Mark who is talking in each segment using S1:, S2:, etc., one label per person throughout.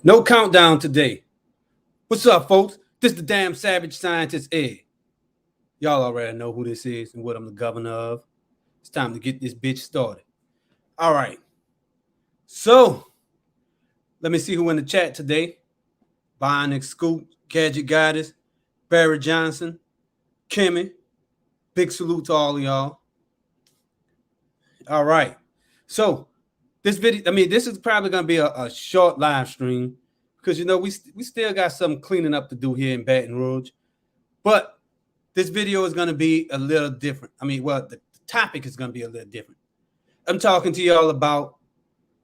S1: No countdown today. What's up, folks? This is the damn savage scientist Ed. Y'all already know who this is and what I'm the governor of. It's time to get this bitch started. All right. So, let me see who in the chat today. Bionic Scoop, Gadget Goddess, Barry Johnson, Kimmy. Big salute to all of y'all. All right. So, this video, this is probably going to be a short live stream because, you know, we still got some cleaning up to do here in Baton Rouge. But this video is going to be a little different. The topic is going to be a little different. I'm talking to y'all about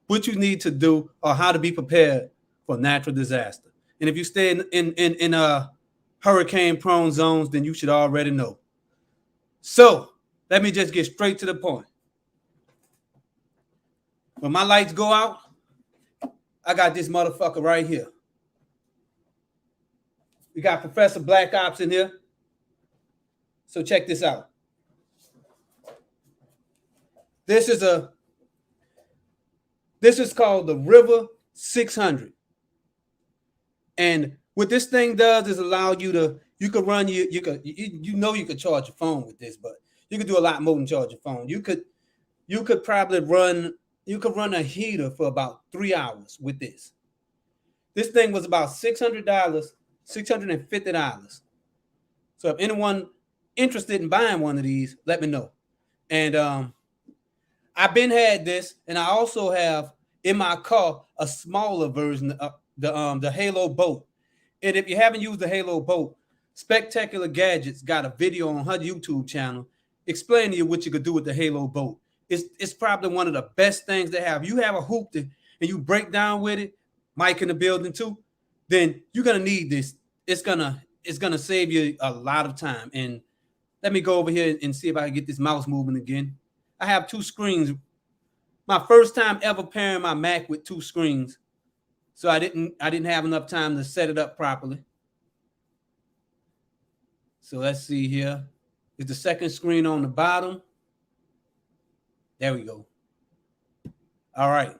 S1: what you need to do or how to be prepared for natural disaster. And if you stay in hurricane-prone zones, then you should already know. So let me just get straight to the point. When my lights go out, I got this motherfucker right here. We got Professor Black Ops in here. So check this out. This is called the River 600. And what this thing does is allow you to, you could charge your phone with this, but you could do a lot more than charge your phone. You could probably run a heater for about 3 hours with this. This thing was about $600, $650. So if anyone interested in buying one of these, let me know. And I've been had this, and I also have in my car a smaller version of the Halo Boat. And if you haven't used the Halo Boat, Spectacular Gadgets got a video on her YouTube channel explaining to you what you could do with the Halo Boat. It's probably one of the best things they have. You have a hoop and you break down with it, Mike in the building too, then you're gonna need this. It's gonna save you a lot of time. And let me go over here and see if I can get this mouse moving again. I have two screens. My first time ever pairing my Mac with two screens. So I didn't have enough time to set it up properly. So let's see here. Is the second screen on the bottom? There we go. All right.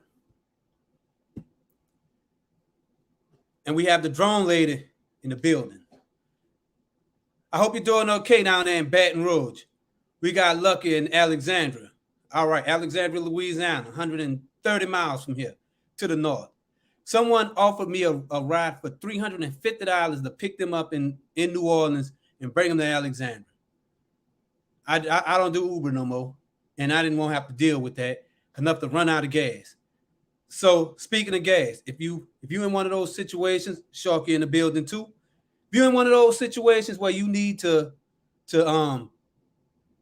S1: And we have the drone lady in the building. I hope you're doing okay down there in Baton Rouge. We got Lucky in Alexandria. All right, Alexandria, Louisiana, 130 miles from here to the north. Someone offered me a ride for $350 to pick them up in New Orleans and bring them to Alexandria. I don't do Uber no more, and I didn't want to have to deal with that enough to run out of gas. So speaking of gas, if you in one of those situations, Sharky in the building too. If you're in one of those situations where you need to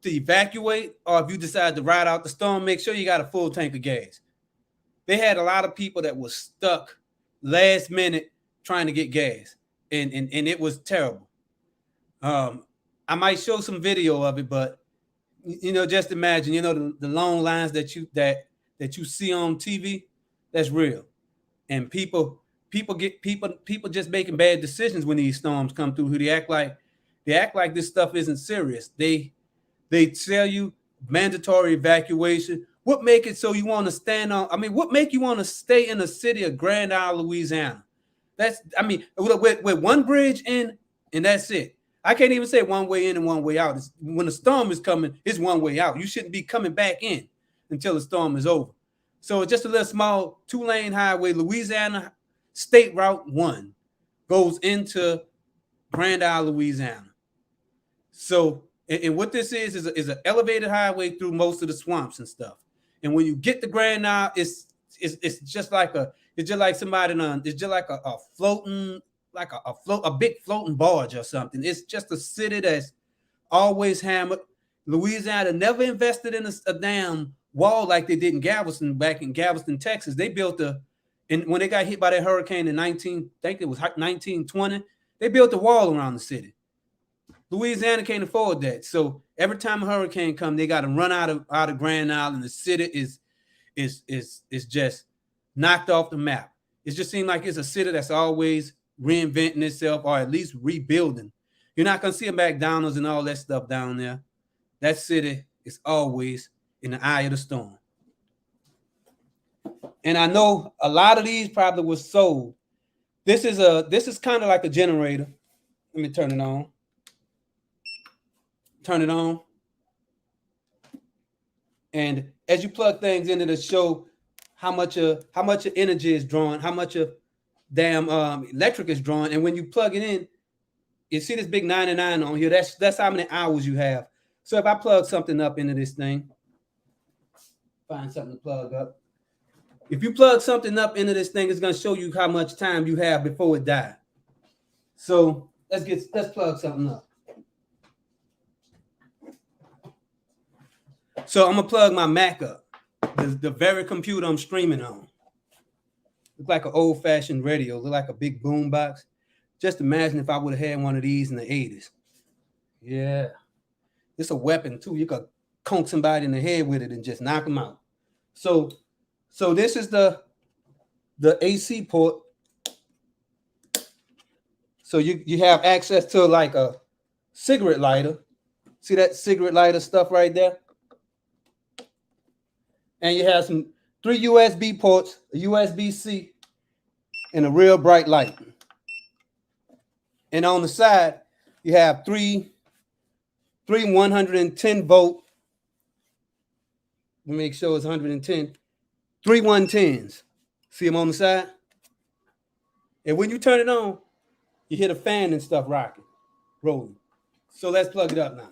S1: evacuate, or if you decide to ride out the storm, make sure you got a full tank of gas. They had a lot of people that was stuck last minute trying to get gas, and it was terrible. I might show some video of it, but you know, just imagine, you know, the long lines that you see on TV, that's real. And people just making bad decisions when these storms come through. Who they act like this stuff isn't serious. They tell you mandatory evacuation. What make it so you want to stand on? What make you want to stay in the city of Grand Isle, Louisiana? With one bridge in, and that's it. I can't even say one way in and one way out. When the storm is coming, it's one way out. You shouldn't be coming back in until the storm is over. So it's just a little small 2-lane highway. Louisiana State Route 1 goes into Grand Isle, Louisiana. So, and what this is an elevated highway through most of the swamps and stuff. And when you get to Grand Isle, it's just like a floating, like a big floating barge or something. It's just a city that's always hammered. Louisiana never invested in a damn wall like they did in Galveston, back in Galveston, Texas. They built and when they got hit by that hurricane in 1920, they built a wall around the city. Louisiana can't afford that. So every time a hurricane comes, they got to run out of Grand Isle, and the city is just knocked off the map. It just seems like it's a city that's always reinventing itself, or at least rebuilding. You're not gonna see a McDonald's and all that stuff down there. That city is always in the eye of the storm. And I know a lot of these probably was sold This is kind of like a generator. Let me turn it on. Turn it on. And as you plug things into the show, how much of energy is drawn, how much of damn electric is drawn, and when you plug it in, you see this big 99 on here. That's how many hours you have. So if I plug something up into this thing, find something to plug up. If you plug something up into this thing, it's gonna show you how much time you have before it dies. So let's plug something up. So I'm gonna plug my Mac up, the very computer I'm streaming on. Look like an old-fashioned radio, look like a big boom box. Just imagine if I would have had one of these in the 80s. Yeah. It's a weapon too. You could conk somebody in the head with it and just knock them out. So this is the AC port. So you have access to like a cigarette lighter. See that cigarette lighter stuff right there? And you have 3 USB ports, a USB-C, and a real bright light. And on the side, you have three 110 volt. Let me make sure it's 110. 3 110s. See them on the side? And when you turn it on, you hear the fan and stuff rocking, rolling. So let's plug it up now.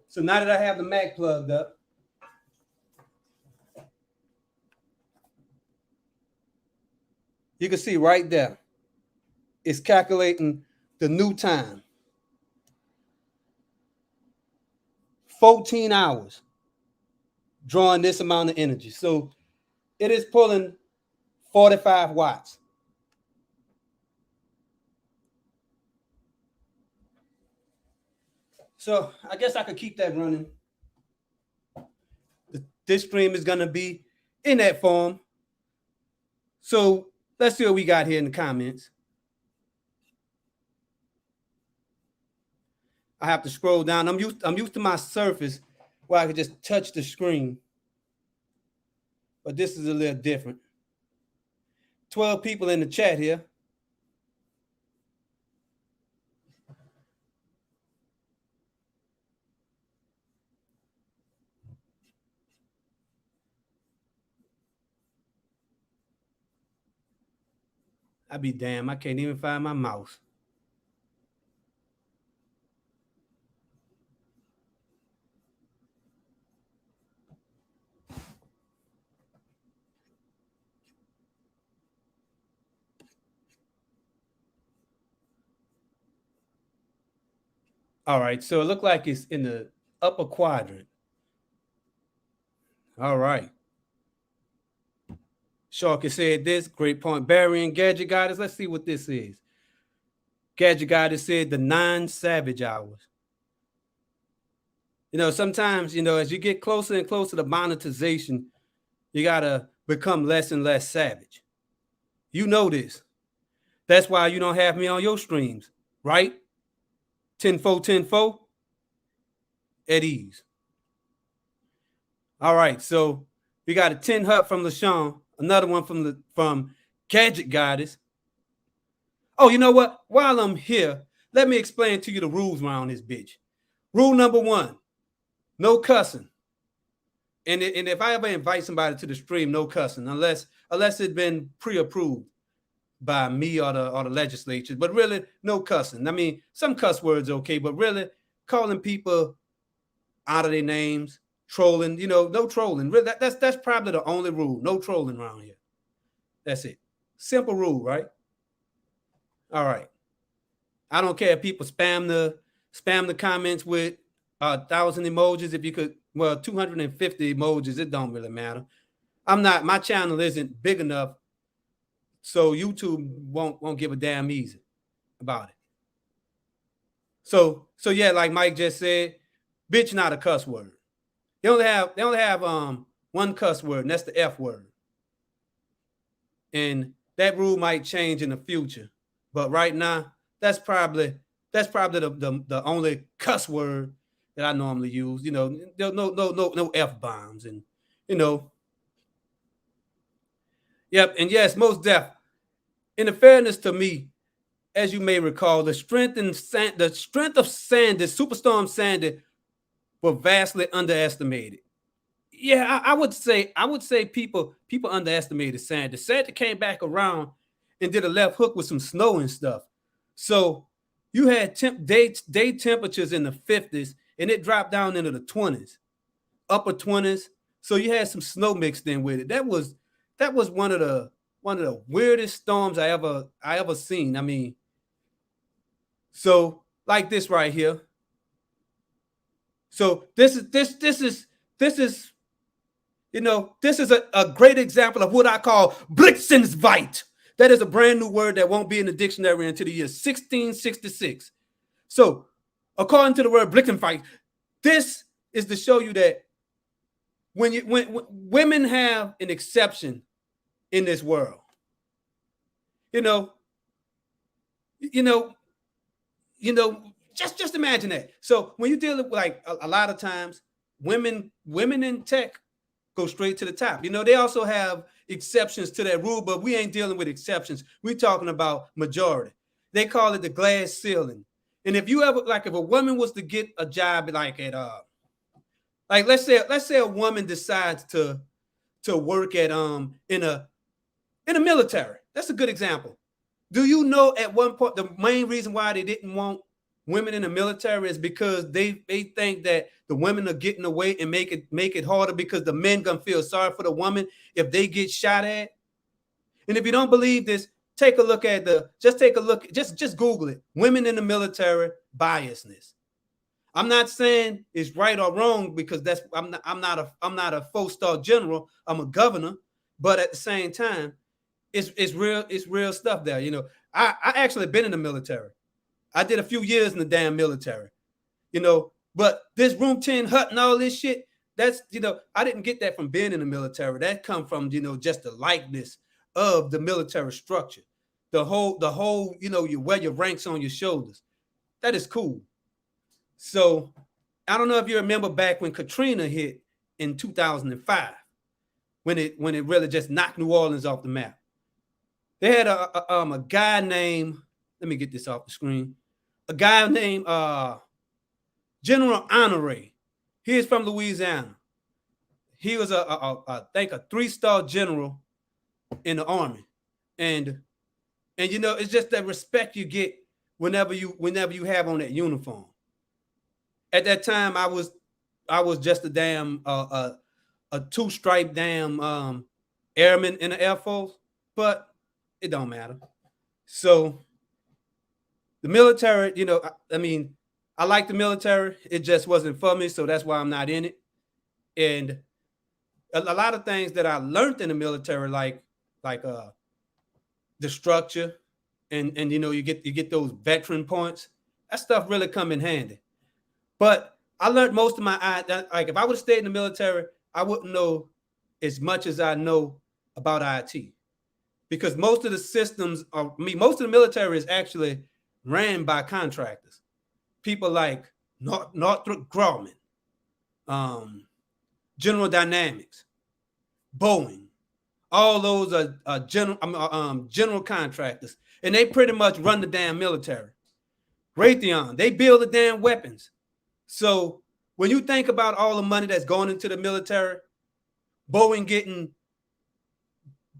S1: So now that I have the Mac plugged up, you can see right there, it's calculating the new time. 14 hours drawing this amount of energy. So it is pulling 45 watts. So I guess I could keep that running. This stream is going to be in that form. So let's see what we got here in the comments. I have to scroll down. I'm used to my Surface where I could just touch the screen. But this is a little different. 12 people in the chat here. I be damn, I can't even find my mouse. All right, so it looked like it's in the upper quadrant. All right. Sharky said this, great point. Barry and Gadget Goddess, let's see what this is. Gadget Goddess said the 9 savage hours. You know, sometimes, you know, as you get closer and closer to monetization, you got to become less and less savage. You know this. That's why you don't have me on your streams, right? 10-4, at ease. All right, so we got a 10 hut from LaShawn, another one from Gadget Goddess. Oh, you know what? While I'm here, let me explain to you the rules around this bitch. Rule number 1, no cussing. And if I ever invite somebody to the stream, no cussing, unless it's been pre-approved by me or the legislature. But really, no cussing. I mean, some cuss words okay, but really calling people out of their names, trolling, you know, no trolling. Really, that's probably the only rule. No trolling around here. That's it. Simple rule, right? All right. I don't care if people spam the comments with 1,000 emojis. If you could, well, 250 emojis, it don't really matter. My channel isn't big enough, so YouTube won't give a damn easy about it. So yeah, like Mike just said, bitch not a cuss word. They only have one cuss word, and that's the F word. And that rule might change in the future, but right now, that's probably the only cuss word that I normally use. You know, no F bombs, and you know, Yep, and yes, most deaf. In the fairness to me, as you may recall, the strength of Sandy, Superstorm Sandy, were vastly underestimated. Yeah, I would say people underestimated Sandy. Sandy came back around and did a left hook with some snow and stuff. So you had day temperatures in the 50s, and it dropped down into the 20s, upper 20s. So you had some snow mixed in with it. That was one of the weirdest storms I ever seen. I mean, so like this right here. So this is this is a great example of what I call Blitzensweit. That is a brand new word that won't be in the dictionary until the year 1666. So, according to the word Blitzensweit, this is to show you that when women have an exception in this world, you know, just imagine that. So when you deal with like a lot of times, women in tech go straight to the top. They also have exceptions to that rule, but we ain't dealing with exceptions. We're talking about majority. They call it the glass ceiling. And if you ever if a woman was to get a job like at like let's say a woman decides to work at in a military. That's a good example. Do you know at one point the main reason why they didn't want women in the military is because they think that the women are getting away and make it harder because the men gonna feel sorry for the woman if they get shot at. And if you don't believe this, take a look at just Google it. Women in the military biasness. I'm not saying it's right or wrong because I'm not a 4-star general. I'm a governor, but at the same time, it's real stuff there. I actually been in the military. I did a few years in the damn military, but this room 10 hut and all this shit, that's, I didn't get that from being in the military. That come from, just the likeness of the military structure. The whole, you wear your ranks on your shoulders. That is cool. So I don't know if you remember back when Katrina hit in 2005, when it really just knocked New Orleans off the map. They had a guy named, let me get this off the screen. A guy named General Honore. He is from Louisiana. He was I think a 3-star general in the Army. And it's just that respect you get whenever you have on that uniform. At that time, I was just a damn a 2-stripe damn airman in the Air Force, but it don't matter. So the military, I mean, I like the military. It just wasn't for me, so that's why I'm not in it. And a lot of things that I learned in the military, like the structure, and you get those veteran points. That stuff really come in handy. But I learned most of my like if I would have stayed in the military, I wouldn't know as much as I know about IT. Because most of the systems most of the military is actually ran by contractors. People like Northrop Grumman, General Dynamics, Boeing. All those are general contractors. And they pretty much run the damn military. Raytheon, they build the damn weapons. So when you think about all the money that's going into the military, Boeing getting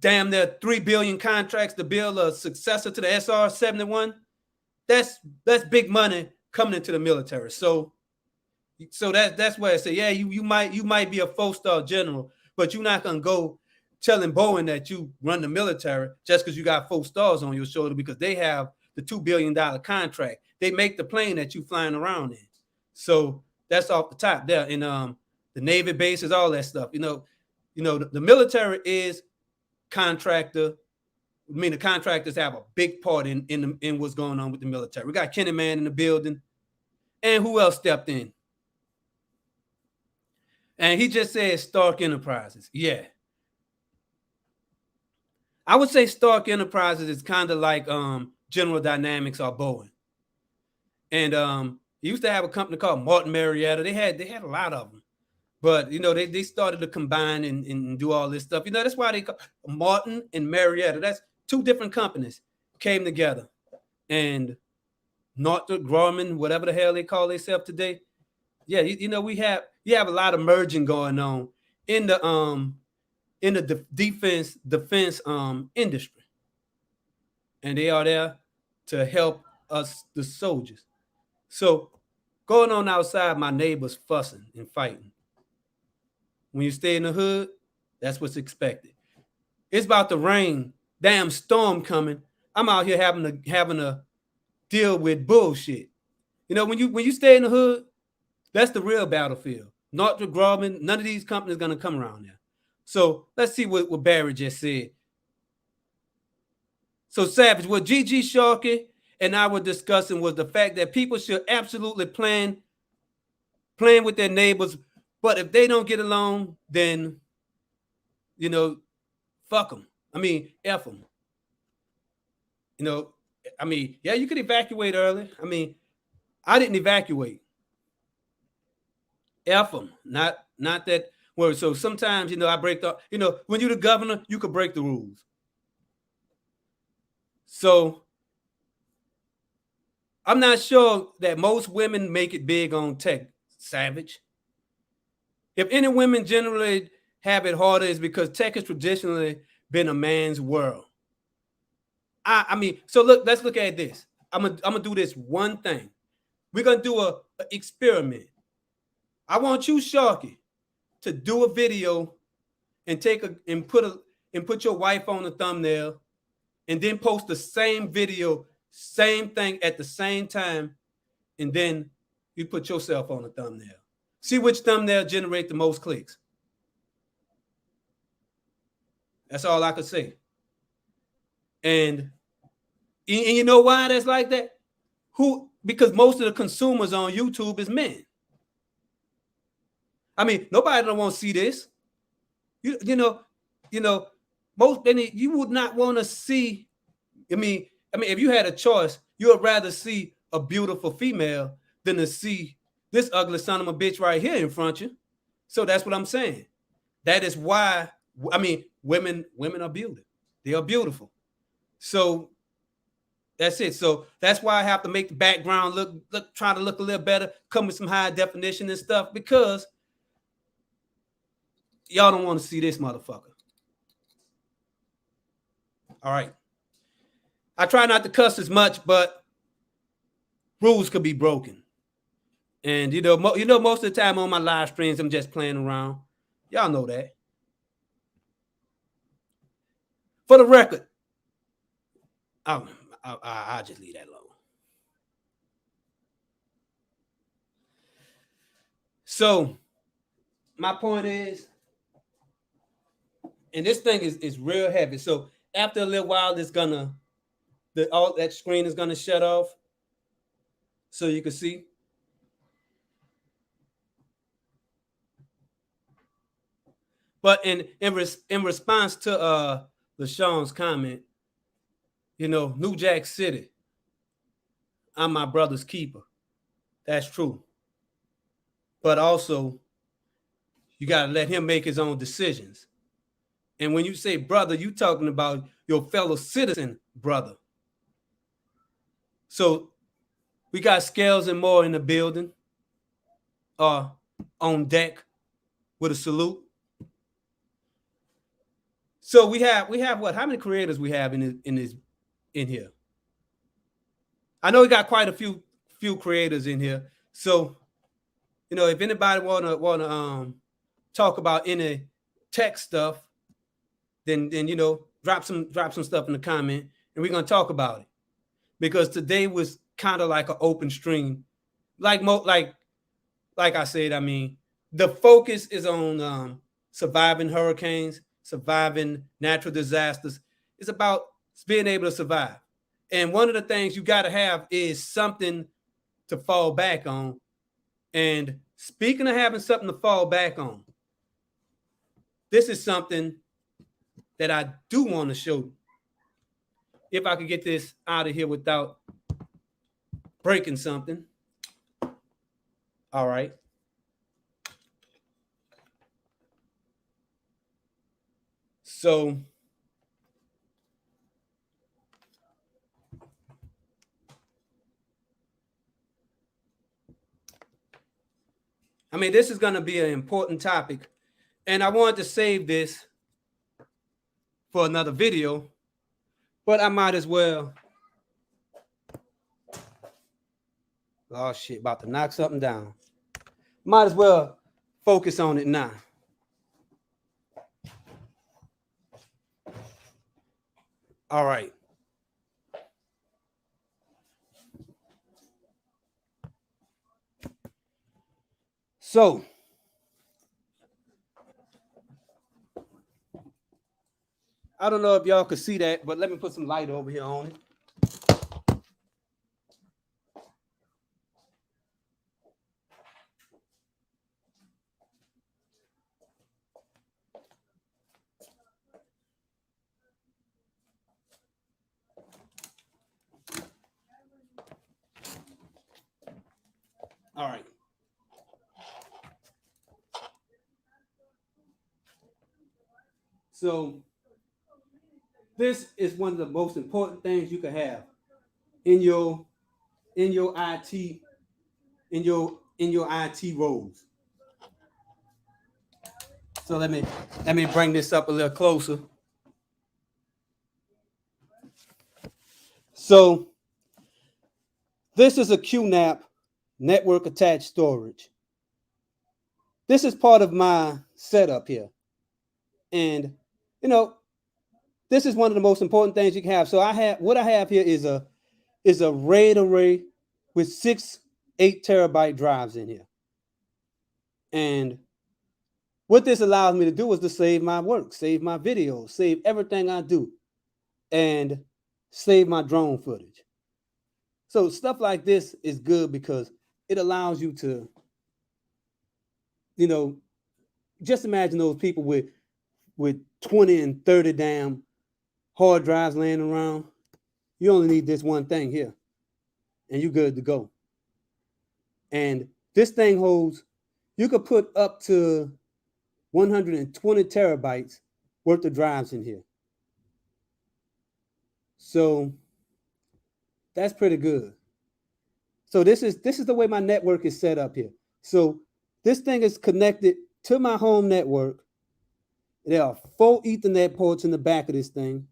S1: damn near 3 billion contracts to build a successor to the SR-71, that's big money coming into the military. So that's where I say, yeah, you might be a 4-star general, but you're not gonna go telling Boeing that you run the military just because you got 4 stars on your shoulder, because they have the $2 billion contract. They make the plane that you flying around in. So that's off the top there. And the Navy bases, all that stuff. The military is contractor. I mean, the contractors have a big part in what's going on with the military. We got Kenny Man in the building. And who else stepped in? And he just said Stark Enterprises. Yeah. I would say Stark Enterprises is kind of like General Dynamics or Boeing. And he used to have a company called Martin Marietta. They had a lot of them. But they started to combine and do all this stuff. That's why they call Martin and Marietta. That's two different companies came together. And Northrop Grumman, whatever the hell they call themselves today. Yeah, we have a lot of merging going on in the defense industry. And they are there to help us, the soldiers. So going on outside, my neighbors fussing and fighting. When you stay in the hood, that's what's expected. It's about to rain, damn storm coming. I'm out here having to deal with bullshit. When you stay in the hood, that's the real battlefield. Northrop Grumman, none of these companies gonna come around there. So let's see what Barry just said. So Savage, what Gigi Sharkey and I were discussing was the fact that people should absolutely plan with their neighbors, but if they don't get along, then fuck them. I mean, F them. Yeah, you could evacuate early. I mean, I didn't evacuate. F them, not that word. So sometimes, I break the, when you're the governor, you could break the rules. So I'm not sure that most women make it big on tech, Savage. If any women generally have it harder, is because tech has traditionally been a man's world. I mean, so let's look at this. I'm gonna do this one thing. We're gonna do a experiment. I want you, Sharky, to do a video and put your wife on the thumbnail, and then post the same video, same thing at the same time, and then you put yourself on the thumbnail. See which thumbnail generate the most clicks. That's all I could say. And you know why that's like that? Because most of the consumers on YouTube is men. I mean, nobody don't want to see this. Most you would not want to see. I mean, if you had a choice, you would rather see a beautiful female than to see this ugly son of a bitch right here in front of you. So that's what I'm saying. That is why, I mean, women are beautiful. They are beautiful. So that's it. So that's why I have to make the background try to look a little better, come with some high definition and stuff, because y'all don't want to see this motherfucker. All right. I try not to cuss as much, but rules could be broken. And most of the time on my live streams, I'm just playing around. Y'all know that. For the record, I'll just leave that alone. So my point is, and this thing is real heavy. So after a little while, it's gonna all that screen is gonna shut off, so you can see. But in response to LaShawn's comment, New Jack City, I'm my brother's keeper. That's true. But also, you gotta let him make his own decisions. And when you say brother, you talking about your fellow citizen brother. So we got Scales and Moore in the building, on deck with a salute. So we have what? How many creators we have in here? I know we got quite a few creators in here. So, if anybody wanna talk about any tech stuff, then drop some stuff in the comment, and we're gonna talk about it. Because today was kind of like an open stream, like I said. I mean, the focus is on surviving hurricanes, surviving natural disasters. It's about being able to survive. And one of the things you got to have is something to fall back on. And speaking of having something to fall back on, this is something that I do want to show. If I could get this out of here without breaking something. All right. So I mean, this is going to be an important topic, and I wanted to save this for another video, but I might as well. Oh shit, about to knock something down. Might as well focus on it now. All right. So I don't know if y'all could see that, but let me put some light over here on it. All right. So this is one of the most important things you can have in your IT in your IT roles. So let me bring this up a little closer. So this is a QNAP network attached storage. This is part of my setup here. And you know, this is one of the most important things you can have. So I have here is a RAID array with 6 8-terabyte drives in here. And what this allows me to do is to save my work, save my videos, save everything I do, and save my drone footage. So stuff like this is good because it allows you to, just imagine those people with 20 and 30 damn hard drives laying around. You only need this one thing here, and you're good to go. And this thing holds, you could put up to 120 terabytes worth of drives in here. So that's pretty good. So this is the way my network is set up here. So this thing is connected to my home network. There are 4 Ethernet ports in the back of this thing.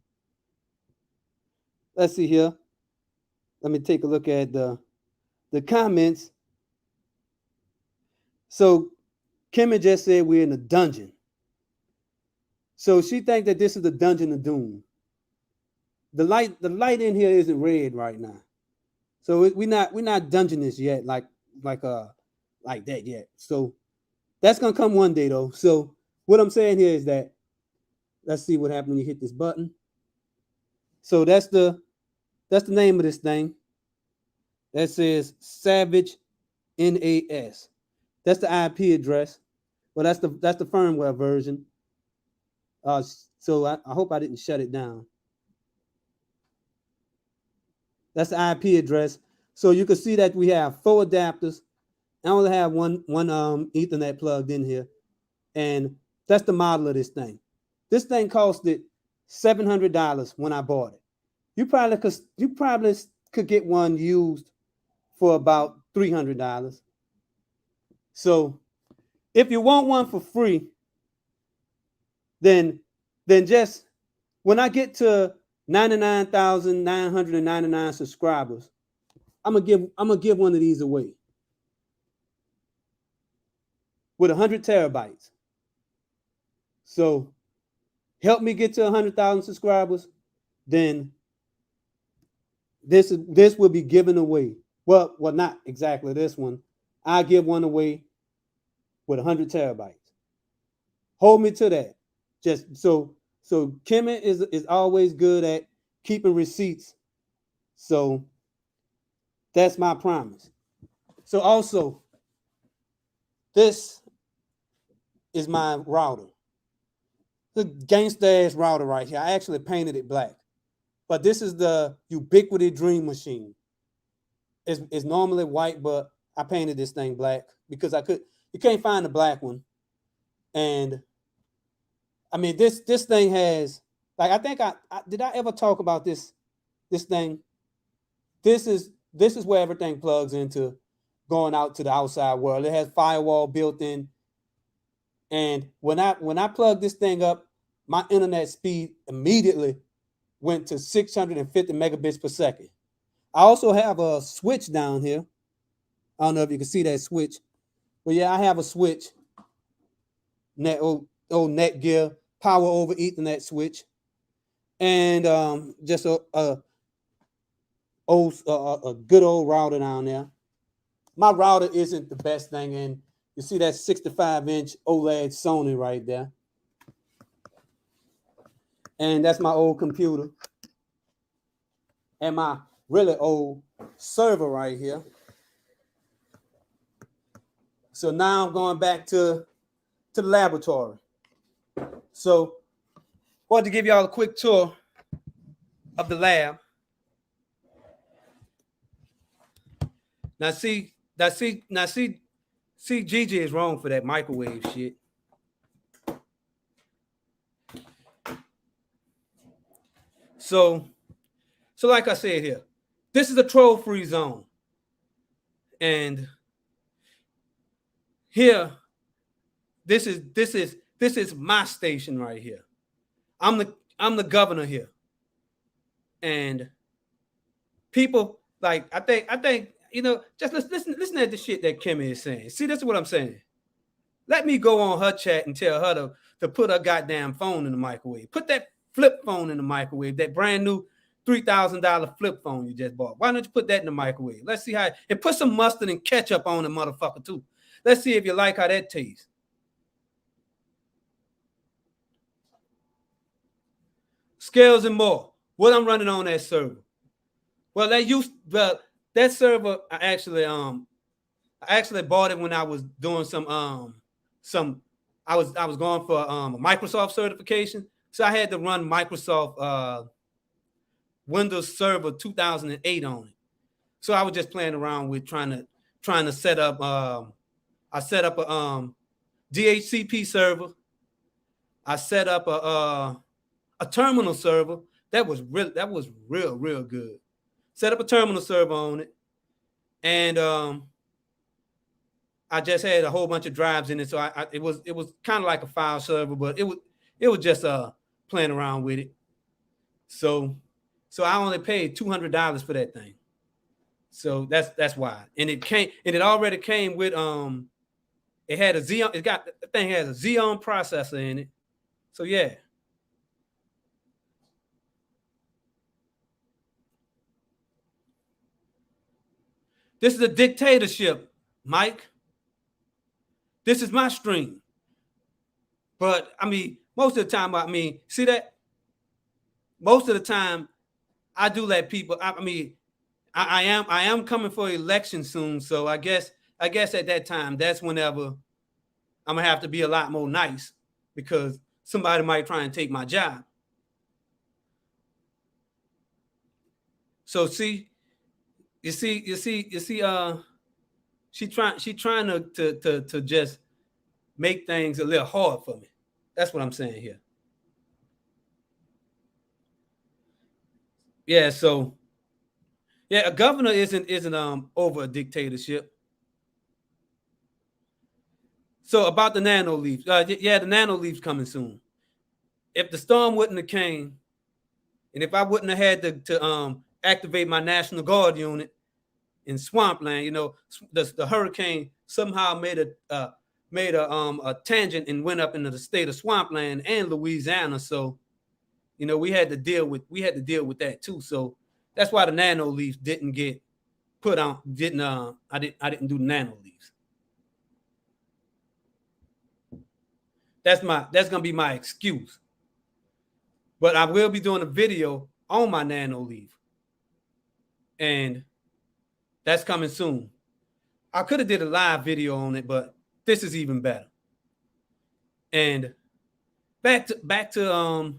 S1: Let's see here. Let me take a look at the comments. So Kimmy just said we're in a dungeon. So she thinks that this is the dungeon of doom. The light in here isn't red right now. So we're not dungeonist yet, like that yet. So that's gonna come one day though. So what I'm saying here is that, let's see what happens when you hit this button. So that's the name of this thing. That says Savage NAS. That's the IP address. Well, that's the firmware version. So I hope I didn't shut it down. That's the IP address. So you can see that we have 4 adapters. I only have one Ethernet plugged in here, and that's the model of this thing. This thing costed $700 when I bought it. You probably could get one used for about $300. So if you want one for free, then just when I get to 99,999 subscribers, I'm gonna give one of these away with 100 terabytes. So help me get to 100,000 subscribers, then this will be given away. Well, not exactly this one. I give one away with 100 terabytes. Hold me to that. Just so Kimmy is always good at keeping receipts. So that's my promise. So also, this is my router. The gangsta ass router right here. I actually painted it black. But this is the Ubiquiti Dream Machine. It's normally white, but I painted this thing black because you can't find the black one. And I mean, this thing has, like, I think I did I ever talk about this thing? This is where everything plugs into going out to the outside world. It has firewall built in. And when I plug this thing up, my internet speed immediately went to 650 megabits per second. I also have a switch down here. I don't know if you can see that switch, but yeah, I have a switch. Old Netgear power over Ethernet switch, and just a good old router down there. My router isn't the best thing, and you see that 65-inch OLED Sony right there. And that's my old computer. And my really old server right here. So now I'm going back to the laboratory. So I wanted to give y'all a quick tour of the lab. Now see, Gigi is wrong for that microwave shit. So like I said here, this is a troll-free zone. And here, this is my station right here. I'm the governor here. And people, like, I think, you know, just listen at the shit that Kimmy is saying. See, this is what I'm saying. Let me go on her chat and tell her to put her goddamn phone in the microwave. Put that flip phone in the microwave, that brand new $3,000 flip phone you just bought. Why don't you put that in the microwave? Let's see how, and put some mustard and ketchup on the motherfucker too. Let's see if you like how that tastes. Scales and more. What I'm running on that server. Well, that server, I actually bought it when I was doing I was going for a Microsoft certification. So I had to run Microsoft Windows Server 2008 on it. So I was just playing around with trying to set up I set up a DHCP server. I set up a terminal server that was real good. Set up a terminal server on it, and I just had a whole bunch of drives in it. So it was kind of like a file server, but it was just playing around with it. So I only paid $200 for that thing. So that's why. And it already came with it had a Xeon. The thing has a Xeon processor in it. So yeah. This is a dictatorship, Mike. This is my stream. But I mean, most of the time, see that? Most of the time, I do let people. I am coming for election soon, so I guess at that time, that's whenever I'm gonna have to be a lot more nice because somebody might try and take my job. So see, you see, she trying to just make things a little hard for me. That's what I'm saying here. Yeah, so yeah, a governor isn't over a dictatorship. So about the nano leaf, yeah, the nano leaf's coming soon. If the storm wouldn't have came, and if I wouldn't have had to activate my National Guard unit in swampland, you know, the hurricane somehow made a tangent and went up into the state of swampland and Louisiana. So, you know, we had to deal with that too. So that's why the nano leaves didn't get put on. I didn't do the nano leaves. That's gonna be my excuse. But I will be doing a video on my nano leaf. And that's coming soon. I could have did a live video on it, but this is even better. And back to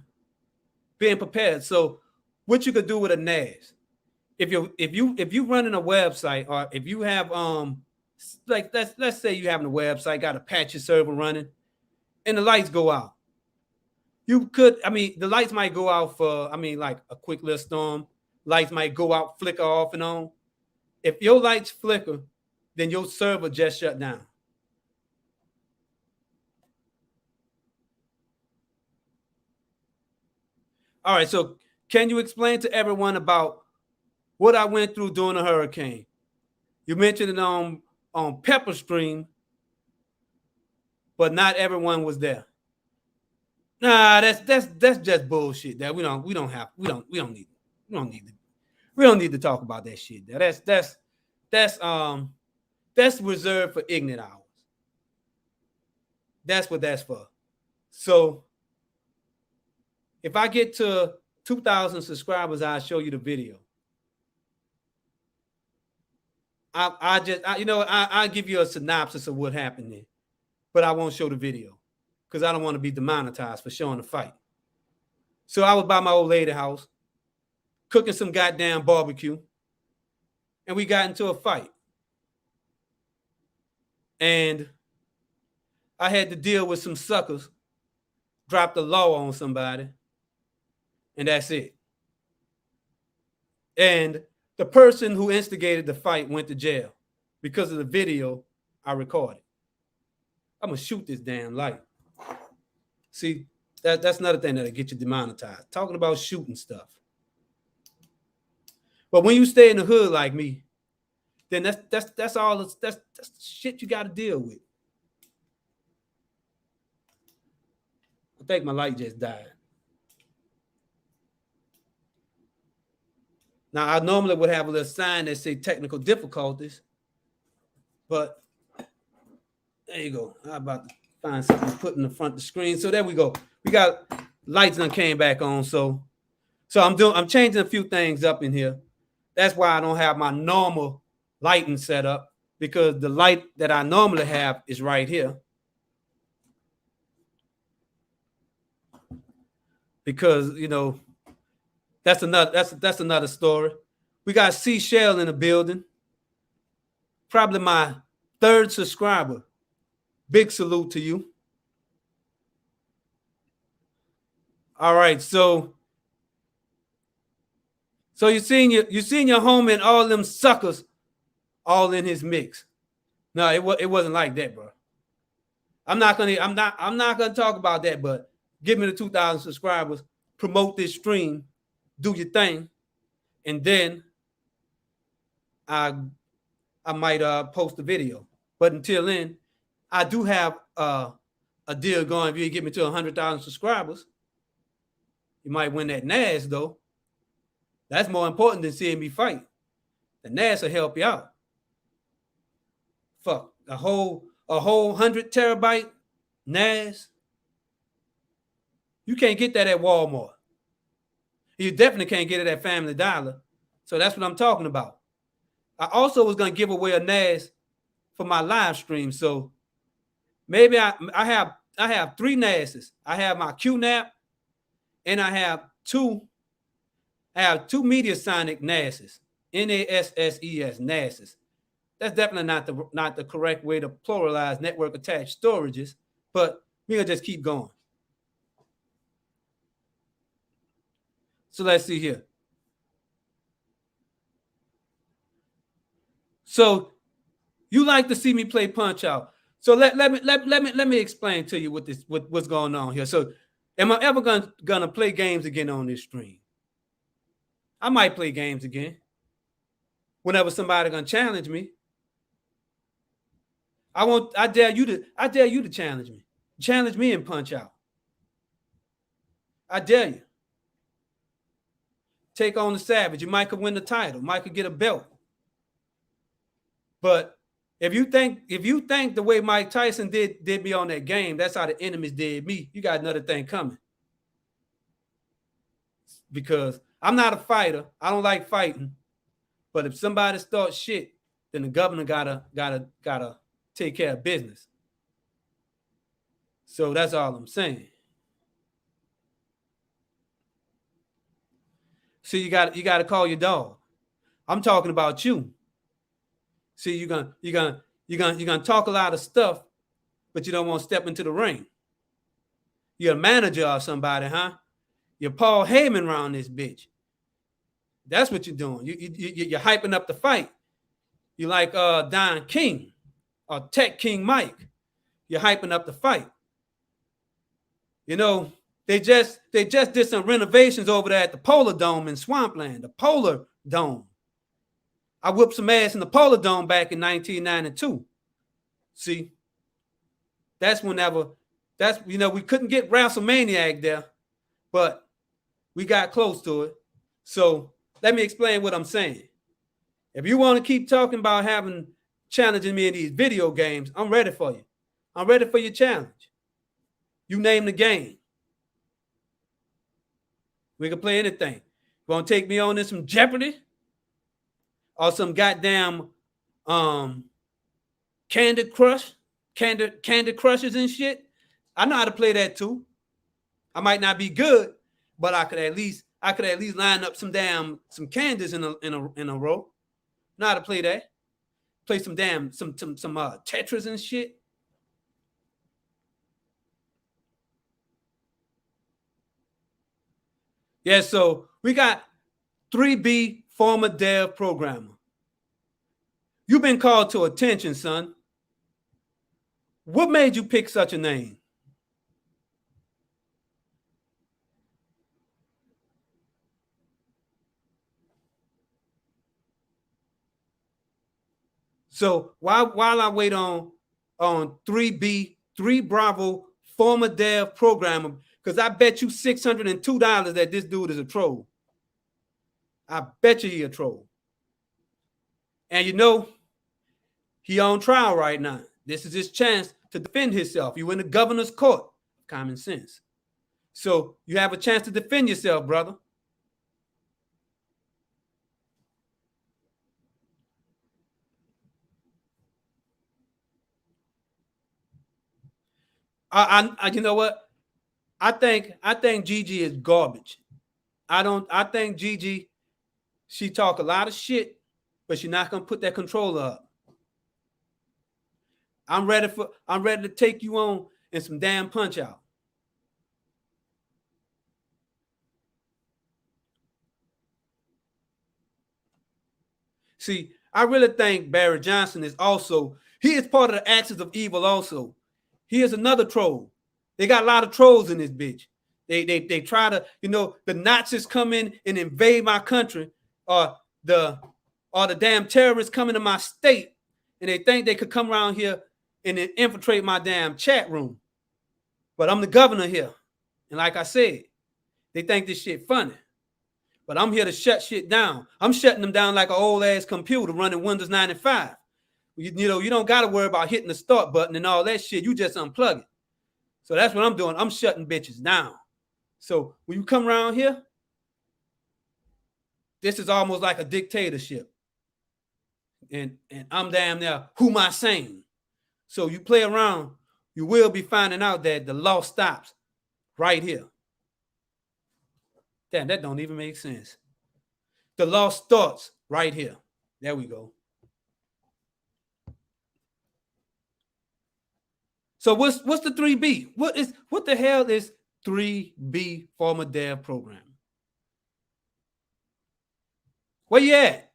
S1: being prepared. So what you could do with a NAS. If you running a website, or if you have like let's say you having a website, got a Apache server running, and the lights go out. you could, I mean, the lights might go out for, I mean, like a quick little storm. Lights might go out, flicker off and on. If your lights flicker, then your server just shut down. All right, so can you explain to everyone about what I went through during the hurricane? You mentioned it on Pepper Stream, but not everyone was there. Nah, that's just bullshit. That we don't need to talk about that shit. That's reserved for ignorant hours. That's what that's for. So if I get to 2,000 subscribers, I'll show you the video. I'll give you a synopsis of what happened there, but I won't show the video because I don't want to be demonetized for showing the fight. So I was by my old lady house cooking some goddamn barbecue, and we got into a fight. And I had to deal with some suckers, dropped the law on somebody, and that's it. And the person who instigated the fight went to jail because of the video I recorded. I'm going to shoot this damn light. See, that's another thing that'll get you demonetized. Talking about shooting stuff. But when you stay in the hood like me, then that's all that's shit you got to deal with. I think my light just died. Now, I normally would have a little sign that say technical difficulties, but there you go. I'm about to find something to put in the front of the screen. So there we go. We got lights that came back on. So I'm changing a few things up in here. That's why I don't have my normal lighting set up, because the light that I normally have is right here. Because, you know, that's another story. We got Seashell in the building. Probably my third subscriber. Big salute to you. All right, so you seen your homie and all them suckers all in his mix. No, it wasn't like that, bro. I'm not gonna talk about that, but give me the 2,000 subscribers, promote this stream, do your thing, and then I might post a video. But until then, I do have a deal going. If you get me to 100,000 subscribers, you might win that NAS though. That's more important than seeing me fight. The NAS will help you out. Fuck, a whole 100 terabyte NAS. You can't get that at Walmart. You definitely can't get it at Family Dollar. So that's what I'm talking about. I also was going to give away a NAS for my live stream. So maybe I have 3 NASs. I have my Qnap, and I have two Mediasonic NASs. NASSES NASs. That's definitely not the correct way to pluralize network attached storages, but we're gonna just keep going. So let's see here. So you like to see me play Punch Out. So let me explain to you what's going on here. So am I ever gonna play games again on this stream? I might play games again. Whenever somebody gonna challenge me. I dare you to challenge me. Challenge me and Punch Out. I dare you. Take on the Savage. You might could win the title. Might could get a belt. But if you think the way Mike Tyson did me on that game, that's how the enemies did me, you got another thing coming. Because I'm not a fighter. I don't like fighting. But if somebody starts shit, then the governor gotta take care of business. So that's all I'm saying. See, you got to call your dog. I'm talking about you. See, you're gonna talk a lot of stuff, but you don't want to step into the ring. You're a manager or somebody, huh? You're Paul Heyman around this bitch. That's what you're doing. You're hyping up the fight. You like Don King or Tech King Mike. You're hyping up the fight. You know, they just did some renovations over there at the Polar Dome in Swampland, the Polar Dome. I whooped some ass in the Polar Dome back in 1992. See, that's whenever, that's, you know, we couldn't get WrestleManiac there, but we got close to it. So let me explain what I'm saying. If you want to keep talking about challenging me in these video games, I'm ready for you. I'm ready for your challenge. You name the game. We can play anything. You want to take me on in some Jeopardy? Or some goddamn Candy Crush? Candy Crushes and shit? I know how to play that too. I might not be good, but I could at least line up some candies in a row. Know how to play that. Play some Tetris and shit. Yeah, so we got 3B former dev programmer. You've been called to attention, son. What made you pick such a name? So while I wait on 3B, 3 Bravo former dev programmer, because I bet you $602 that this dude is a troll. I bet you he a troll. And you know, he on trial right now. This is his chance to defend himself. You in the governor's court. Common sense. So you have a chance to defend yourself, brother. You know what? I think Gigi is garbage. I think Gigi, she talk a lot of shit, but she's not gonna put that controller up. I'm ready to take you on in some damn punch out. See, I really think Barry Johnson is also, he is part of the axis of evil also. He is another troll. They got a lot of trolls in this bitch. They try to, you know, the Nazis come in and invade my country, or the damn terrorists come into my state, and they think they could come around here and then infiltrate my damn chat room. But I'm the governor here. And like I said, they think this shit funny. But I'm here to shut shit down. I'm shutting them down like an old ass computer running Windows 95. You know, you don't got to worry about hitting the start button and all that shit. You just unplug it. So that's what I'm doing. I'm shutting bitches down. So when you come around here, this is almost like a dictatorship. And I'm damn near who am I saying? So you play around, you will be finding out that the law stops right here. Damn, that don't even make sense. The law starts right here. There we go. So what's the 3B? What the hell is 3B former dev program? Where you at?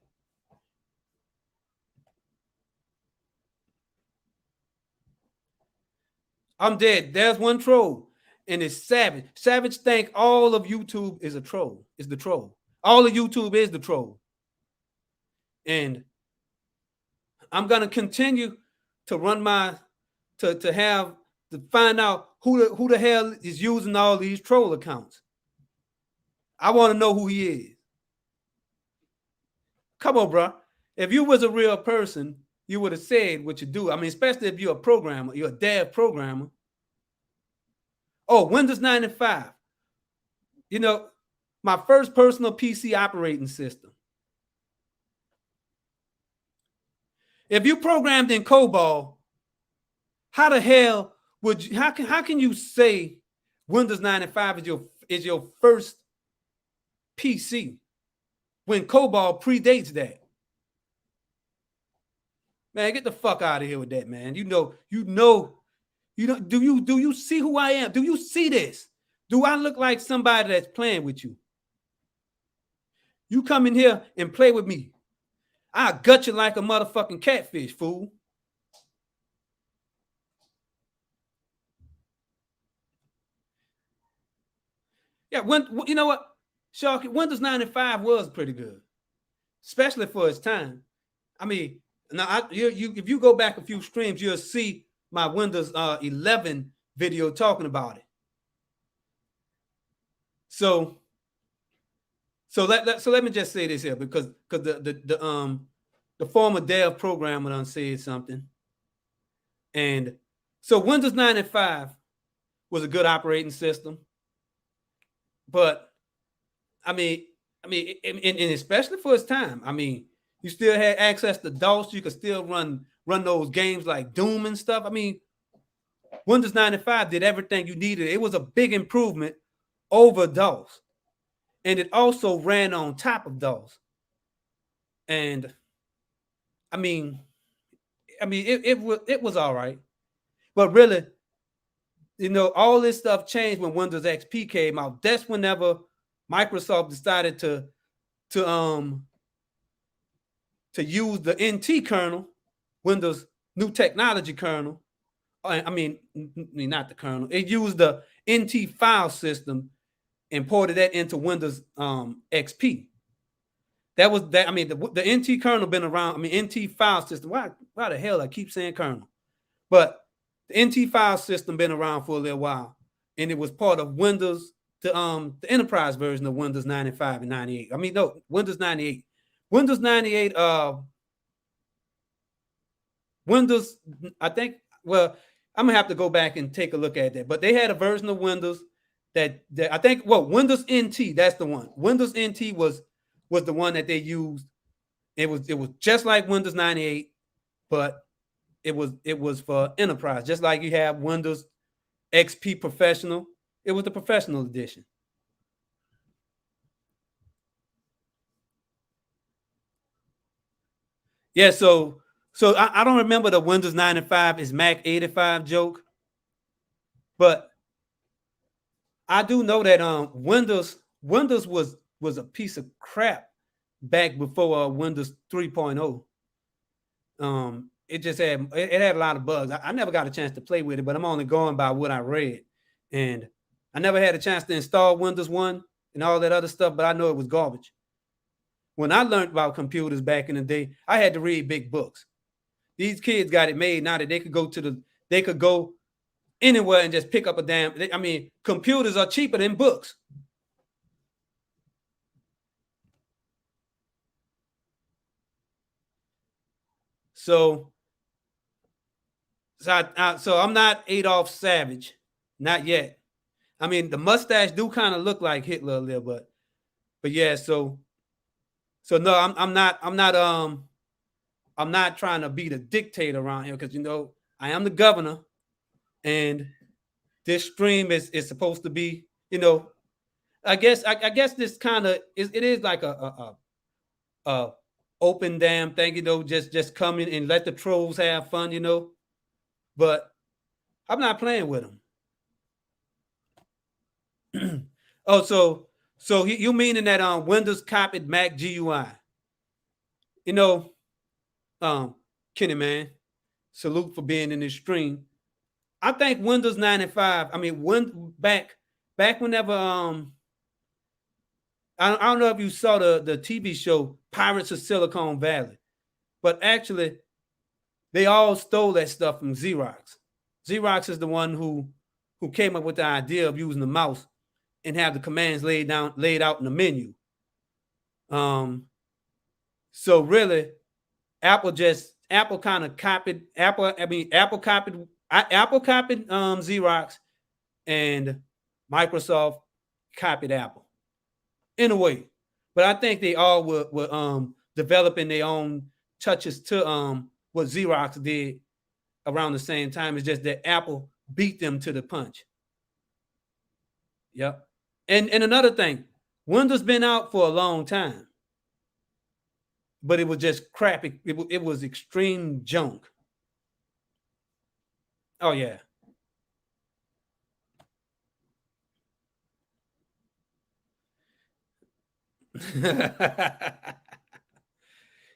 S1: I'm dead. There's one troll, and it's Savage. Savage think all of YouTube is a troll. Is the troll. All of YouTube is the troll. And I'm gonna continue to run my to find out who the hell is using all these troll accounts. I want to know who he is. Come on, bro. If you was a real person, you would have said what you do. I mean, especially if you're a programmer, you're a dev programmer. Oh, Windows 95. You know, my first personal PC operating system. If you programmed in COBOL, how the hell would you, how can you say Windows 95 is your first PC when COBOL predates that? Man, get the fuck out of here with that, man. You know You don't do you see who I am? Do you see this? Do I look like somebody that's playing with you? You come in here and play with me, I'll gut you like a motherfucking catfish, fool. Yeah, you know what, Sharky, Windows 95 was pretty good, especially for its time. I mean, now if you go back a few streams, you'll see my Windows 11 video talking about it. So let me just say this here, because the former Dell programmer done said something, and so Windows 95 was a good operating system, but I mean, and especially for its time, I mean, you still had access to DOS. You could still run those games like Doom and stuff. I mean, Windows 95 did everything you needed. It was a big improvement over DOS, and it also ran on top of DOS. And I mean, it was all right, but really, you know, all this stuff changed when Windows XP came out. That's whenever Microsoft decided to use the NT kernel, Windows New Technology kernel. I mean, not the kernel. It used the NT file system and ported that into Windows XP. That was that. I mean, the NT kernel been around. I mean, NT file system. Why the hell I keep saying kernel? But the NT file system been around for a little while, and it was part of Windows, the enterprise version of Windows 95 and 98. I mean, no, Windows 98. Windows 98, Windows, I think, well, I'm gonna have to go back and take a look at that. But they had a version of Windows that I think, well, Windows NT, that's the one. Windows NT was the one that they used. It was just like Windows 98, but it was for enterprise, just like you have Windows XP Professional. It was the professional edition. Yeah, so I don't remember the Windows 95 is Mac 85 joke, but I do know that Windows was a piece of crap back before Windows 3.0. It just had a lot of bugs. I never got a chance to play with it, but I'm only going by what I read, and I never had a chance to install Windows 1 and all that other stuff. But I know it was garbage. When I learned about computers back in the day, I had to read big books. These kids got it made now that they could go anywhere and just pick up a damn. I mean, computers are cheaper than books. So I'm not Adolf Savage, not yet. I mean, the mustache do kind of look like Hitler a little, but yeah. So no, I'm not trying to be the dictator around here, because you know I am the governor, and this stream is supposed to be, you know, I guess this kind of it is like a open damn thing, you know, just come in and let the trolls have fun, you know. But I'm not playing with them. Oh, so you meaning that Windows copied Mac GUI? You know, Kenny man, salute for being in this stream. I think Windows 95. I mean, back whenever I don't know if you saw the TV show Pirates of Silicon Valley, but actually they all stole that stuff from Xerox. Xerox is the one who came up with the idea of using the mouse and have the commands laid out in the menu. So really, Apple kind of copied Apple copied Xerox, and Microsoft copied Apple in a way. But I think they all were developing their own touches to what Xerox did around the same time. It's just that Apple beat them to the punch. Yep. And another thing, Windows been out for a long time, but it was just crappy. It was extreme junk. Oh yeah.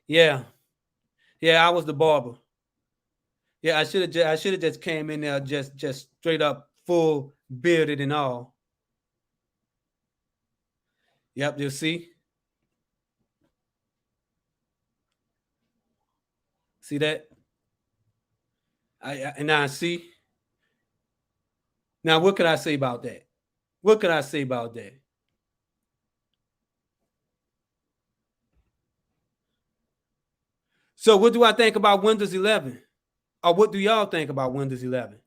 S1: Yeah. Yeah, I was the barber. Yeah, I should have just came in there just straight up full bearded and all. Yep, you see? See that? And now see. Now what could I say about that? What could I say about that? So what do I think about Windows 11? Or what do y'all think about Windows 11?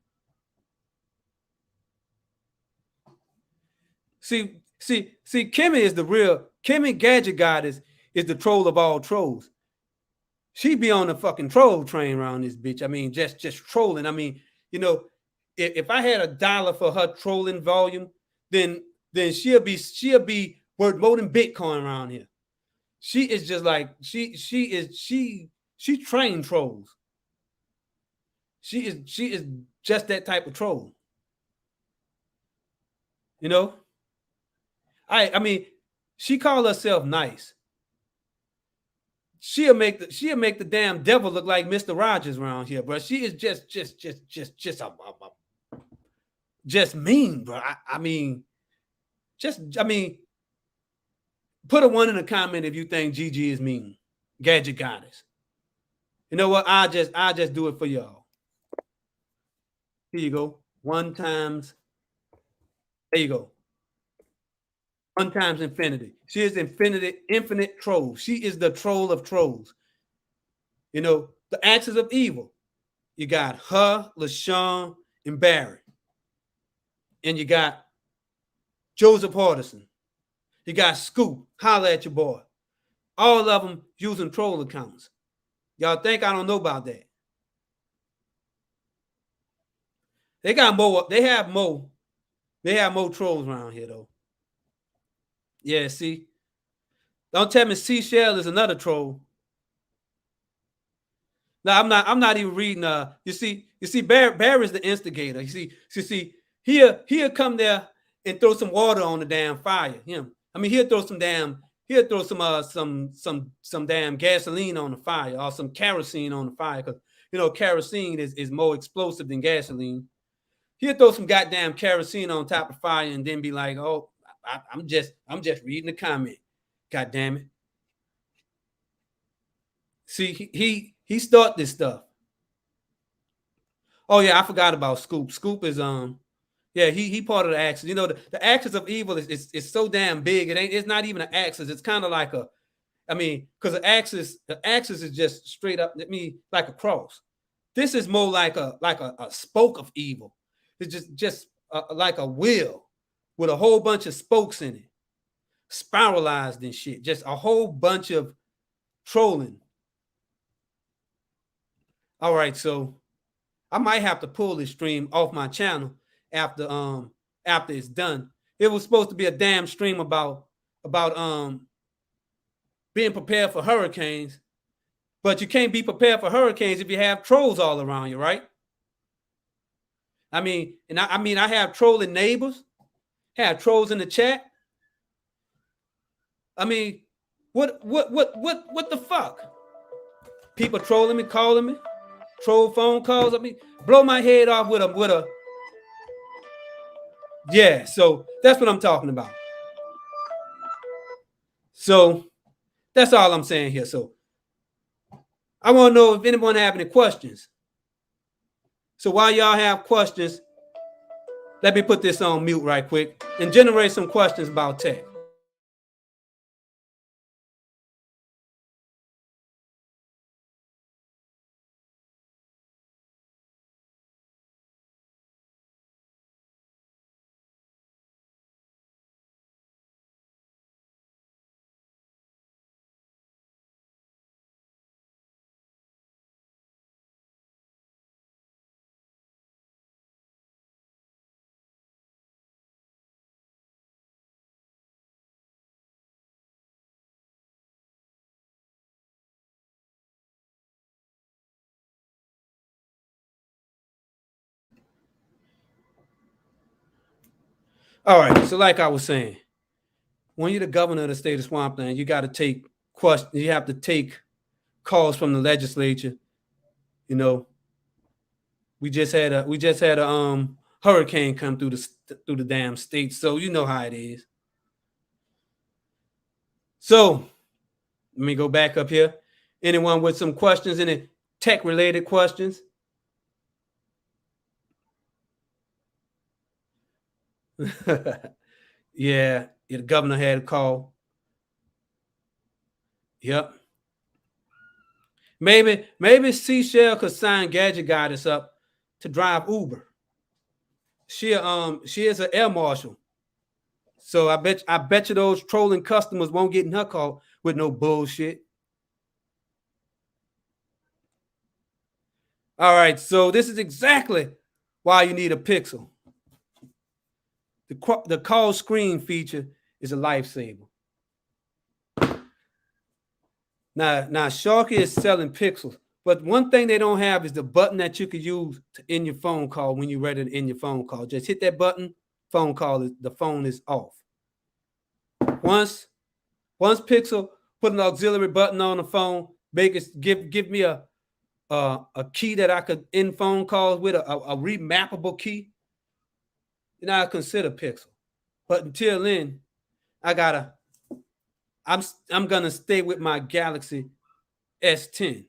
S1: See, Kimmy is the real Kimmy Gadget Goddess is the troll of all trolls. She be on the fucking troll train around this bitch. I mean, just trolling. I mean, you know, if I had $1 for her trolling volume, then she'll be worth more than Bitcoin around here. She is just like she trained trolls. She is just that type of troll. You know? I mean, she called herself nice. She'll make the damn devil look like Mr. Rogers around here, bro. She is just mean, bro. I mean, put a 1 in the comment if you think Gigi is mean. Gadget Goddess. You know what? I just do it for y'all. Here you go. 1 times. There you go. 1 times infinity. She is infinite troll. She is the troll of trolls. You know, the axis of evil. You got her, LaShawn, and Barry. And you got Joseph Hardison. You got Scoop. Holla at your boy. All of them using troll accounts. Y'all think I don't know about that? They got more. They have more trolls around here, though. Yeah, see? Don't tell me Seashell is another troll. No, I'm not even reading. You see, Barry's the instigator. You see, he'll come there and throw some water on the damn fire. Him. I mean, he'll throw some damn gasoline on the fire or some kerosene on the fire, because you know kerosene is more explosive than gasoline. He'll throw some goddamn kerosene on top of fire and then be like, "Oh, I'm just reading the comment." God damn it! See, he start this stuff. Oh yeah, I forgot about Scoop. Scoop is yeah, he part of the axis. You know, the axis of evil is so damn big. It's not even an axis. It's kind of like a, I mean, because the axis is just straight up. I mean, like a cross. This is more like a spoke of evil. It's just like a wheel with a whole bunch of spokes in it, spiralized and shit. Just a whole bunch of trolling. All right, so I might have to pull this stream off my channel after it's done. It was supposed to be a damn stream about being prepared for hurricanes, but you can't be prepared for hurricanes if you have trolls all around you, right? I mean, and I have trolling neighbors, have trolls in the chat. I mean, what the fuck? People trolling me, calling me, troll phone calls. I mean, blow my head off with a. Yeah, so that's what I'm talking about. So that's all I'm saying here. So I want to know if anyone have any questions. So while y'all have questions, let me put this on mute right quick and generate some questions about tech. All right, so like I was saying, when you're the governor of the state of Swampland, you got to take questions. You have to take calls from the legislature. You know, we just had a hurricane come through the damn state, so you know how it is. So let me go back up here. Anyone with some questions, any tech related questions? Yeah, the governor had a call. Yep. Maybe Seashell could sign Gadget Goddess up to drive Uber. She is an air marshal. So I bet you those trolling customers won't get in her call with no bullshit. All right, so this is exactly why you need a Pixel. The call screen feature is a lifesaver. Now Sharky is selling Pixels, but one thing they don't have is the button that you could use to end your phone call when you're ready to end your phone call. Just hit that button, the phone is off. Once Pixel put an auxiliary button on the phone, make it give me a key that I could end phone calls with, a remappable key, then I consider Pixel. But until then, I'm gonna stay with my Galaxy S10,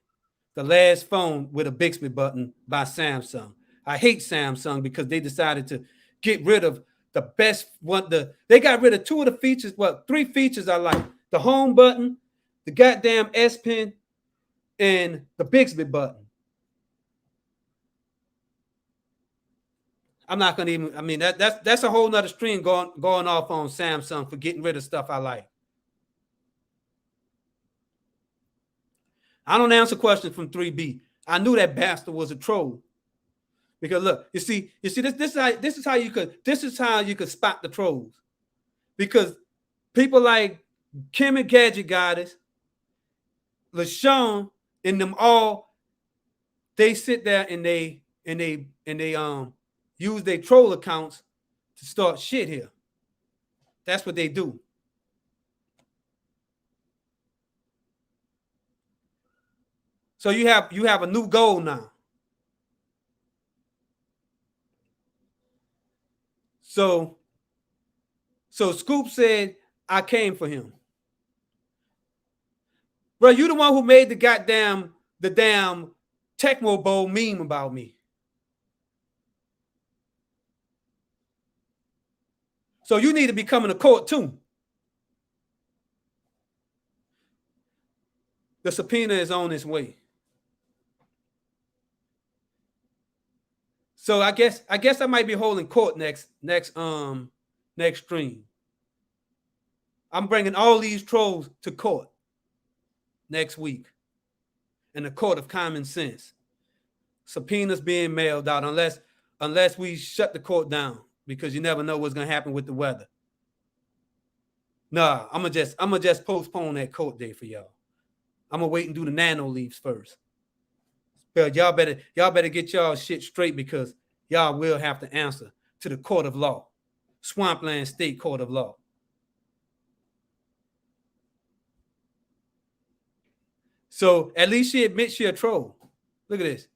S1: the last phone with a Bixby button by Samsung. I hate Samsung because they decided to get rid of the best one. They got rid of two of the features. Well, three features I like: the home button, the goddamn S Pen, and the Bixby button. I'm not gonna even. I mean, that's a whole nother stream going off on Samsung for getting rid of stuff I like. I don't answer questions from 3B. I knew that bastard was a troll. Because look, you see, this is how you could spot the trolls. Because people like Kim and Gadget Goddess, LaShawn, and them all, they sit there and they use their troll accounts to start shit here. That's what they do. So you have a new goal now. So Scoop said, I came for him. Bro, you the one who made the damn Tecmo Bowl meme about me. So you need to be coming to court too. The subpoena is on its way. So I guess I might be holding court next stream. I'm bringing all these trolls to court next week in the court of common sense. Subpoenas being mailed out unless we shut the court down, because you never know what's gonna happen with the weather. Nah, I'm gonna just postpone that court date for y'all. I'm gonna wait and do the nano leaves first. But y'all better get y'all shit straight, because y'all will have to answer to the court of law, Swampland State Court of Law. So at least she admits she a troll. Look at this.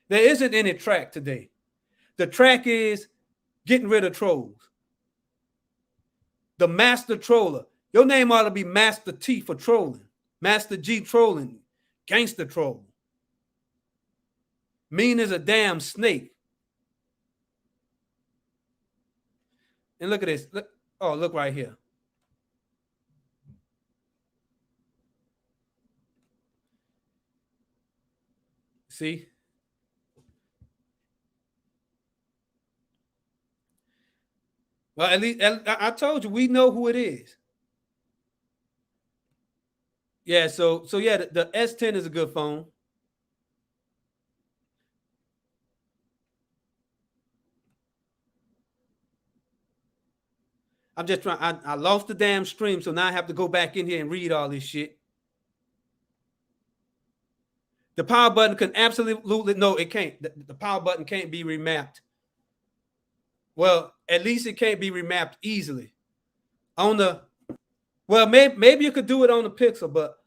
S1: There isn't any track today. The track is getting rid of trolls. The master troller. Your name ought to be Master T for trolling. Master G trolling. Gangster troll. Mean as a damn snake. And look at this. Look right here. See? Well, at least I told you, we know who it is. Yeah, so yeah, the S10 is a good phone. I'm just trying. I lost the damn stream, so now I have to go back in here and read all this shit. The power button can absolutely, no, it can't. The power button can't be remapped. Well, at least it can't be remapped easily. On the, well, maybe you could do it on the Pixel, but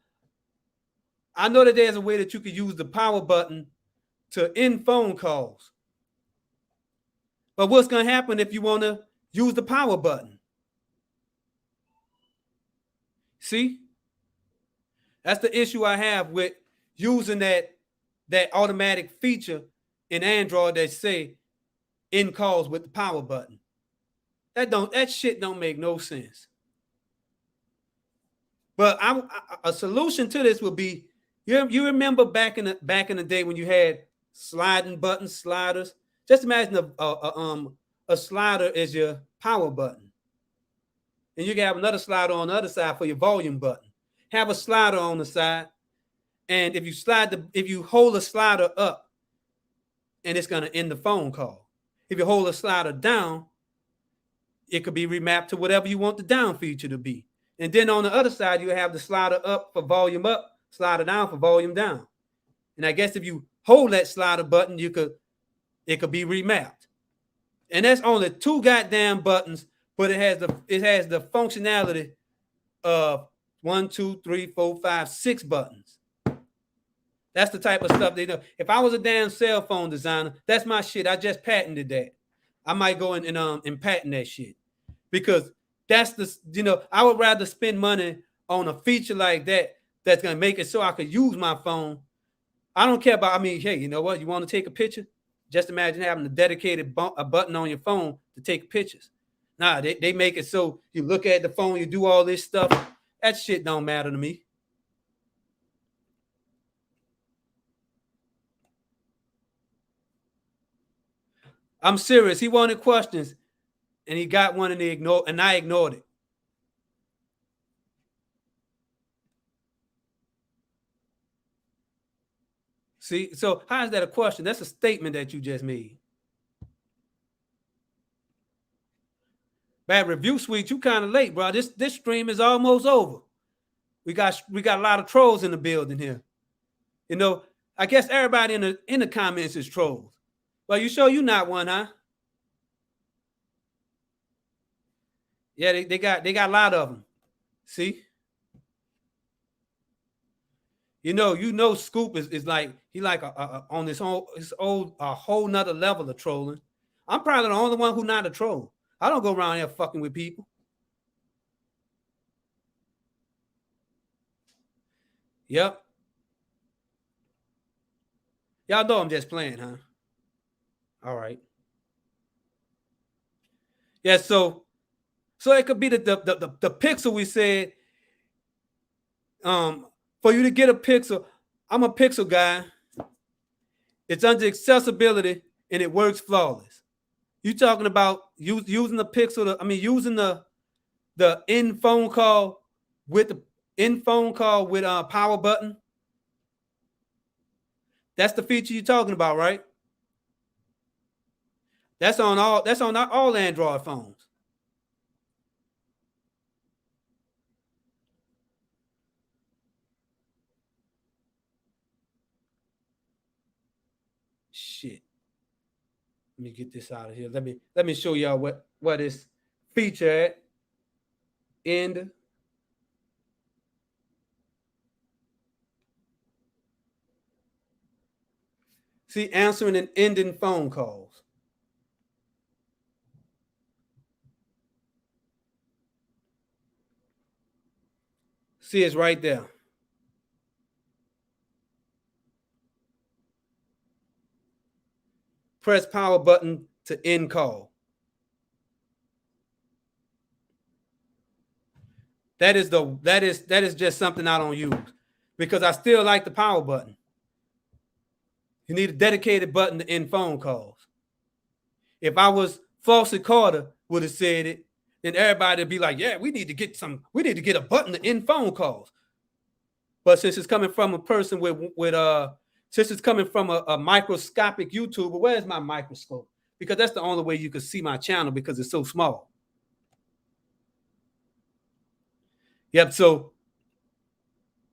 S1: I know that there's a way that you could use the power button to end phone calls. But what's going to happen if you want to use the power button? See? That's the issue I have with using that automatic feature in Android that say end calls with the power button. That shit don't make no sense. But a solution to this would be, you remember back in the day when you had sliding buttons, sliders. Just imagine a slider is your power button, and you can have another slider on the other side for your volume button. Have a slider on the side, and if you hold the slider up, and it's gonna end the phone call. If you hold the slider down, it could be remapped to whatever you want the down feature to be. And then on the other side, you have the slider up for volume up, slider down for volume down. And I guess if you hold that slider button, it could be remapped. And that's only 2 goddamn buttons, but it has the functionality of 1, 2, 3, 4, 5, 6 buttons. That's the type of stuff they know. If I was a damn cell phone designer, that's my shit. I just patented that. I might go and patent that shit, because that's I would rather spend money on a feature like that that's gonna make it so I could use my phone. I don't care about. I mean, hey, you know what? You want to take a picture? Just imagine having a dedicated a button on your phone to take pictures. Nah, they make it so you look at the phone, you do all this stuff. That shit don't matter to me. I'm serious. He wanted questions, and he got one, and I ignored it. See, so how is that a question? That's a statement that you just made. Bad Review Suite, you kind of late, bro. This stream is almost over. We got a lot of trolls in the building here. I guess everybody in the comments is trolls. Well, you sure you not one, huh? Yeah, they got a lot of them. See? Scoop is like, he like on his old a whole nother level of trolling. I'm probably the only one who not a troll. I don't go around here fucking with people. Yep. Y'all know I'm just playing, huh? All right. Yeah, so it could be the Pixel we said. For you to get a Pixel, I'm a Pixel guy. It's under accessibility and it works flawless. You talking about using the Pixel? Using the in phone call with power button. That's the feature you're talking about, right? That's on all Android phones. Shit. Let me get this out of here. Let me show y'all what is feature at. End. See, answering and ending phone calls. See, it's right there. Press power button to end call. That is just something I don't use, because I still like the power button. You need a dedicated button to end phone calls. If I was Fawcett Carter would have said it, then everybody would be like, yeah, we need to get a button to end phone calls. But since it's coming from a person since it's coming from a microscopic YouTuber, where's my microscope? Because that's the only way you can see my channel, because it's so small. Yep, so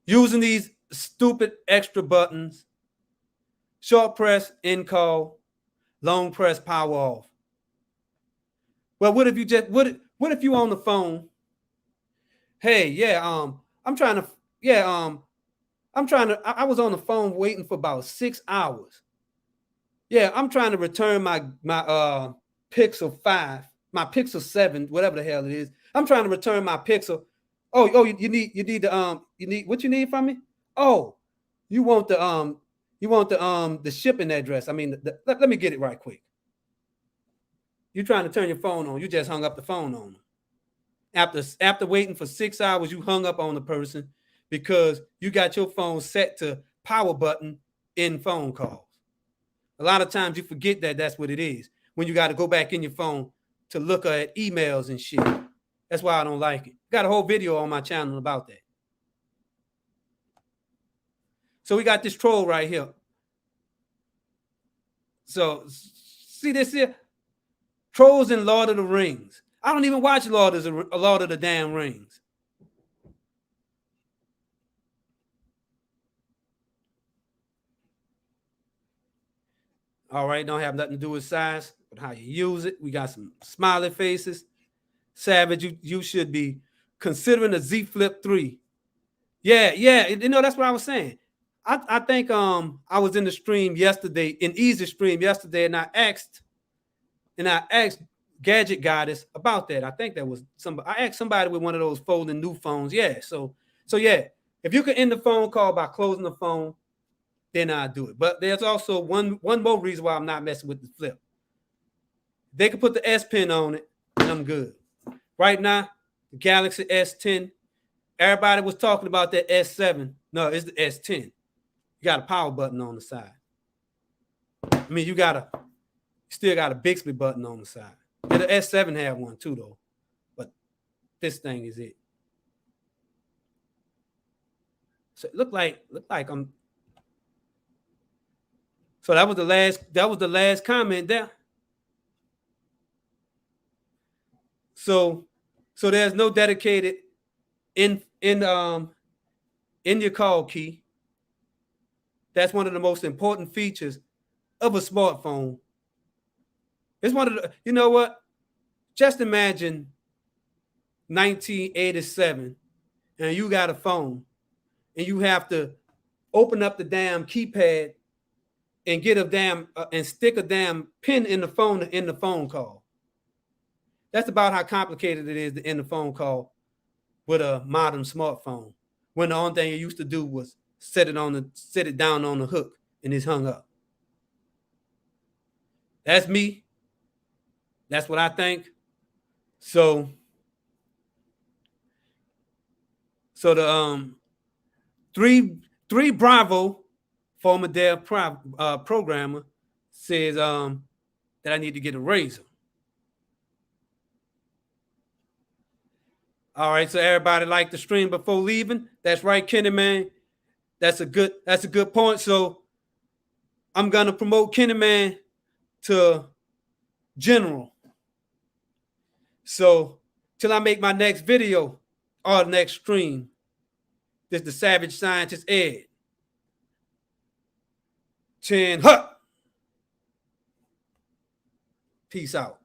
S1: using these stupid extra buttons, short press, end call, long press, power off. Well, what if you on the phone Hey, yeah, I'm trying to, yeah, I was on the phone waiting for about 6 hours. Yeah, I'm trying to return my Pixel 5, my Pixel 7, whatever the hell it is. I'm trying to return my Pixel. Oh, you need you need what you need from me? Oh, you want the shipping address. I mean, let me get it right quick. You're trying to turn your phone on. You just hung up the phone on them. After waiting for 6 hours, you hung up on the person because you got your phone set to power button in phone calls. A lot of times you forget that that's what it is when you got to go back in your phone to look at emails and shit. That's why I don't like it. Got a whole video on my channel about that. So we got this troll right here. So see this here? Trolls in Lord of the Rings. I don't even watch Lord of the damn Rings. All right, don't have nothing to do with size, but how you use it. We got some smiley faces. Savage, you should be considering a Z Flip 3. Yeah, you know, that's what I was saying. I think I was in the stream yesterday, in Easy Stream yesterday, and I asked Gadget Goddess about that. I think that was somebody. I asked somebody with one of those folding new phones. Yeah, so yeah, if you can end the phone call by closing the phone, then I do it. But there's also one more reason why I'm not messing with the Flip. They can put the S Pen on it, and I'm good. Right now, the Galaxy S10. Everybody was talking about that S7. No, it's the S10. You got a power button on the side. I mean, you still got a Bixby button on the side. And the S7 had one too, though. But this thing is it. So it looked like I'm. So that was the last comment there. So there's no dedicated in your call key. That's one of the most important features of a smartphone. It's one of the, you know what? Just imagine 1987 and you got a phone and you have to open up the damn keypad and get a damn and stick a damn pin in the phone to end the phone call. That's about how complicated it is to end the phone call with a modern smartphone. When the only thing you used to do was set it down on the hook and it's hung up. That's me. That's what I think. So the three Bravo, former Dell programmer, says that I need to get a razor. All right, so everybody like the stream before leaving. That's right, Kenny Man. That's a good point. So I'm gonna promote Kenny Man to general. So till I make my next video or next stream, this is the Savage Scientist Ed. Chin Hut. Peace out.